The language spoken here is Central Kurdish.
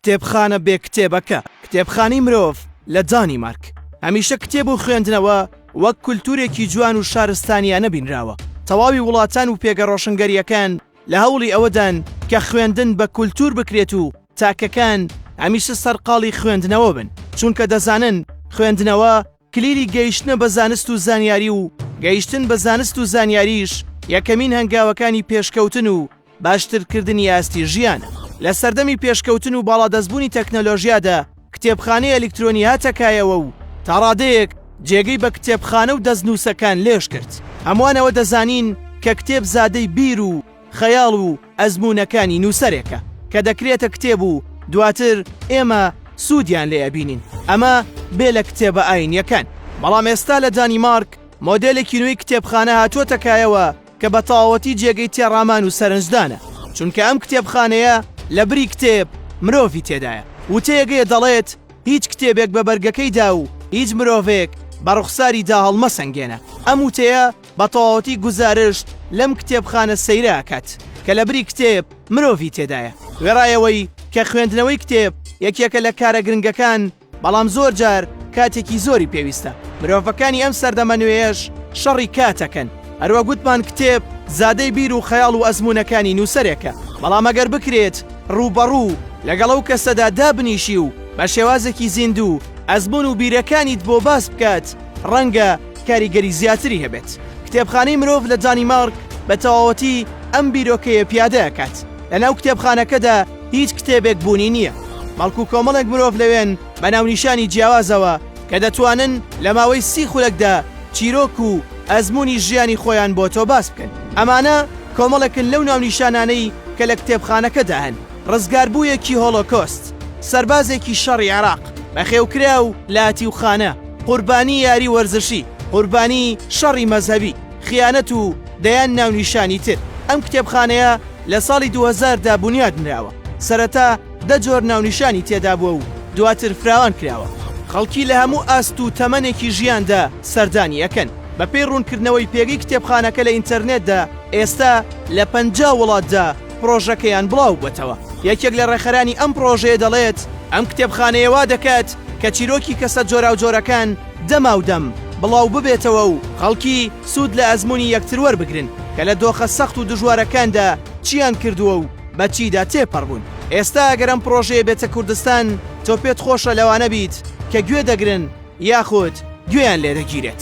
کتێبخانە بێ کتێبەکە کتێبخانەی مرۆڤ لە دانیمارک هەمیشە کتێب و خوێندنەوە وەک کولتورێکی جوان و شارستانیانە بینراوە. تەواوی وڵاتان و پێگەڕۆشنگەریەکان لە هەوڵی ئەوەدان کە خوێندن بە کولتور بکرێت و تاکەکان هەمیشە سەرقاڵی خوێندنەوە بن، چونکە دەزانن خوێندنەوە کلیلی گەیشتنە بە زانست و زانیاری و گەیشتن بە زانست و زانیاریش یەکەمین هەنگاوەکانی پێشکەوتن و باشترکردنی ئاستی ژیانە. لە سەردەمی پێشکەوتن و باڵادەستبوونی تەکنەلۆژیادا کتێبخانەی ئەلکترۆنی هاتەکایەوە و تا ڕادەیەک جێگەی بە کتێبخانە و دەستنووسەکان لێش کرد. هەمووانەوە دەزانین کە کتێب زادەی بیر و خەیاڵ و ئەزموونەکانی نووسەرێکە کە دەکرێتە کتێب و دواتر ئێمە سوودیان لێ ئەبینین. ئەمە بێ لە کتێبە ئاینیەکان. بەڵام ئێستا لە دانیمارک مۆدێلێکی نوێی کتێبخانە هاتووەتەکایەوە کە بە تەواوەتی جێگەی تێڕامان و سەرنجدانە، چونکە ئەم کتێبخانەیە لە بری کتێب مرۆڤی تێدایە. وتەیەگەیە دەڵێت هیچ کتێبێک بە بەرگەکەیدا و هیچ مرۆڤێک بە ڕوخساریدا هەڵمەسەنگێنە. ئەم وتەیە بە تەواوەتی گوزارشت لەم کتێبخانە سەیرە ئەکات کە لە بری کتێب مرۆڤی تێدایە. وێڕایەوەی کە خوێندنەوەی کتێب یەکێکە لە کارە گرنگەکان، بەڵام زۆر جار کاتێکی زۆری پێویستە. مرۆڤەکانی ئەم سەردەمە نوێیەش شەڕی کاتەکەن. هەروە گوتمان کتێب زادەی بیر و خەیاڵ و ئەزموونەکانی نووسەرێکە، بەڵام ئەگەر بکرێت ڕووبەڕوو لەگەڵ ئەو کەسەدا دابنیشی و بە شێوازێکی زیندوو ئەزمون و بیرەکانیت بۆ باس بکات، ڕەنگە کاریگەری زیاتری هەبێت. کتێبخانەی مرۆڤ لە دانیمارک بە تەواوەتی ئەم بیرۆکەیە پیادە ئەکات. لەناو کتێبخانەکەدا هیچ کتێبێک بوونی نییە، بەڵکو کۆمەڵێک مرۆڤ لەوێن بە ناونیشانی جیاوازەوە کە دەتوانن لە ماوەی 30 خولەکدا چیرۆک و ئەزمموی ژیانی خۆیان بۆ تۆ باس بکەن. ئەمانە کۆمەڵێکن لەو ناونیشانانەی کە لە کتێبخانەکەدا هەن. ڕزگاربوویەکی هۆڵۆکۆست، سەربازێکی شەڕی عێراق، بەخێوکرا و لاتی و خانە، قوربانی یاری وەرزشی، قوربانی شەڕی مەزهەبی، خیانەت و دەیان ناونیشانی تر. ئەم کتێبخانەیە لە ساڵی 2000دا بنیاد نراوە. سەرەتا 10 جۆر ناونیشانی تێدا بووە و دواتر فراوان کراوە. خەڵکی لە هەموو ئاست و تەمەنێکی ژیاندا سەردانی ئەکەن. بە پێی ڕوونکردنەوەی پێگەی کتێبخانەکە لە ئینتەرنێتدا ئێستا لە 50 وڵاتدا پرۆژەکەیان بڵاو بووەتەوە. یەکێک لە ڕێخەرانی ئەم پرۆژەیە دەڵێت ئەم کتێبخانەیەوا دەکات کە چیرۆکی کەسە جۆرا و جۆرەکان دەماودەم بڵاو ببێتەوە و خەڵکی سوود لە ئەزمموی یەکتر وەربگرن کە لە دۆخە سەخت و دژوارەکاندا چیان کردووە و بە چیدا تێپەڕبوون. ئێستا ئەگەر ئەم پرۆژەیە بێتە کوردستان، تۆ پێت خۆشە لەوانە بیت کە گوێ دەگرن یاخود گوێیان لێ دەگیرێت.